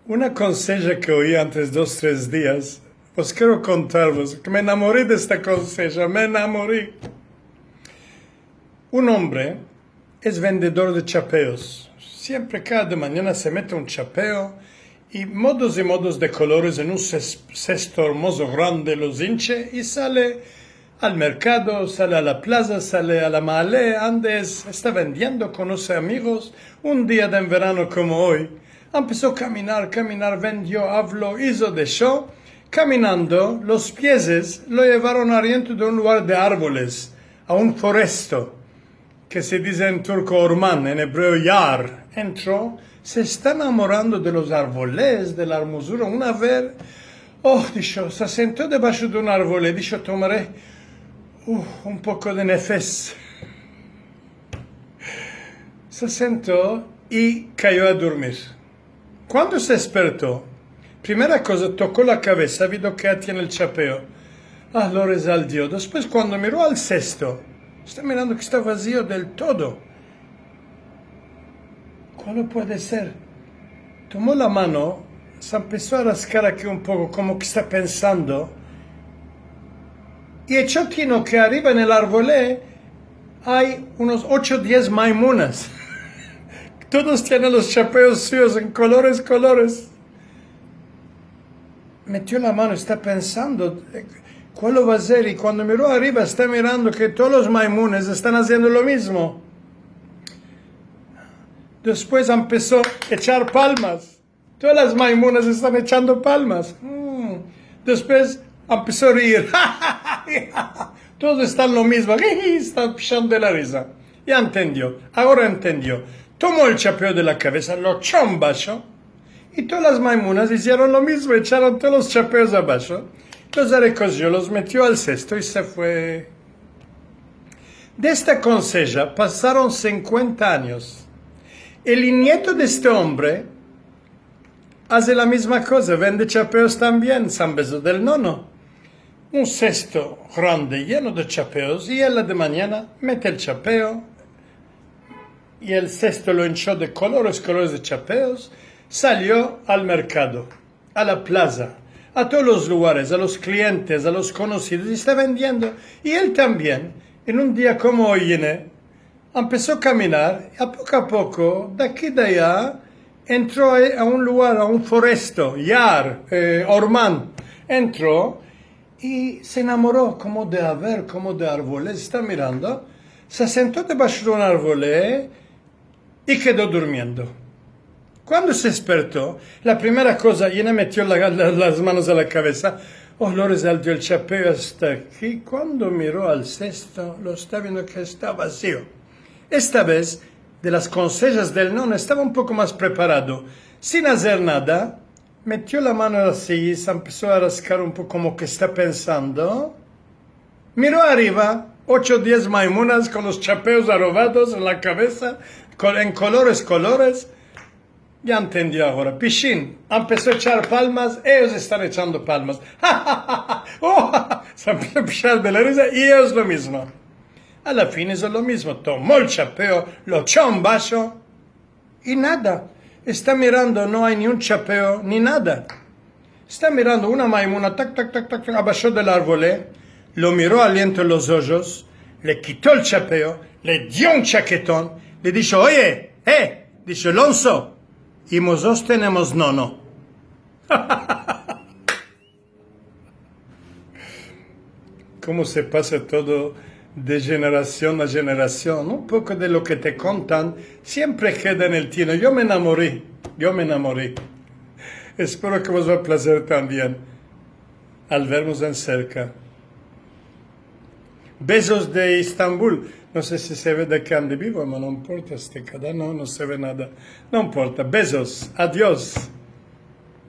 Una conseja que oí antes 2, 3 días, pues quiero contarvos, que me enamoré de esta conseja, me enamoré. Un hombre es vendedor de chapeos. Siempre cada mañana se mete un chapeo y modos de colores en un cesto hermoso grande los hinche y sale al mercado, sale a la plaza, sale a la maale, andes, está vendiendo, conoce amigos. Un día de verano como hoy, empezó a caminar, vendió, habló, hizo de show. Caminando, los pies lo llevaron adentro de un lugar de árboles, a un foresto, que se dice en turco orman, en hebreo yar. Entró, se está enamorando de los árboles, de la hermosura. Una vez, dijo, se sentó debajo de un árbol y dijo, tomaré un poco de nefes. Se sentó y cayó a dormir. Cuando se despertó, primera cosa, tocó la cabeza, vio que tiene el chapeo. Lo resaldió. Después, cuando miró al cesto, está mirando que está vacío del todo. ¿Cuál puede ser? Tomó la mano, se empezó a rascar aquí un poco, como que está pensando. Y echó tino que arriba en el arbolé hay unos 8 o 10 maimunas. Todos tienen los chapeos suyos en colores. Metió la mano, está pensando, ¿cuál va a ser? Y cuando miró arriba, está mirando que todos los maimunes están haciendo lo mismo. Después empezó a echar palmas. Todas las maimunas están echando palmas. Después empezó a reír. Todos están lo mismo. Están pichando de la risa. Ya entendió. Ahora entendió. Tomó el chapeo de la cabeza, lo echó abajo. Y todas las maimunas hicieron lo mismo. Echaron todos los chapeos abajo. Los recogió, los metió al cesto y se fue. De esta conseja pasaron 50 años. El nieto de este hombre hace la misma cosa, vende chapeos también, San Beso del Nono. Un cesto grande lleno de chapeos y él de mañana mete el chapeo y el cesto lo hinchó de colores de chapeos, salió al mercado, a la plaza, a todos los lugares, a los clientes, a los conocidos y está vendiendo. Y él también, en un día como hoy, empezó a caminar, y a poco, de aquí de allá, entró a un lugar, a un foresto, yar, orman. Entró y se enamoró como de árboles, está mirando, se sentó debajo de un árbol y quedó durmiendo. Cuando se despertó, la primera cosa, metió las manos a la cabeza, lo resaltó el chapeo hasta aquí. Cuando miró al cesto, lo está viendo que está vacío. Esta vez, de las consejas del nono, estaba un poco más preparado. Sin hacer nada, metió la mano así, se empezó a rascar un poco como que está pensando. Miró arriba, 8 o 10 maimunas con los chapeos arrobados en la cabeza, en colores. Ya entendió ahora. Pichín empezó a echar palmas, ellos están echando palmas. Se empezó a pichar de la risa y ellos lo mismo. A la fin es lo mismo. Tomó el chapeo, lo echó abajo y nada. Está mirando, no hay ni un chapeo ni nada. Está mirando una maimuna, tac, abajo del árbol, lo miró aliento en los ojos, le quitó el chapeo, le dio un chaquetón, le dijo, oye, dice Alonso, y nosotros tenemos nono. ¿Cómo se pasa todo de generación a generación? Un poco de lo que te contan siempre queda en el tino. Yo me enamoré. Espero que os va a placer también al vernos en cerca. Besos de Estambul. No sé si se ve de acá donde vivo, pero no importa, no se ve nada. No importa. Besos. Adiós.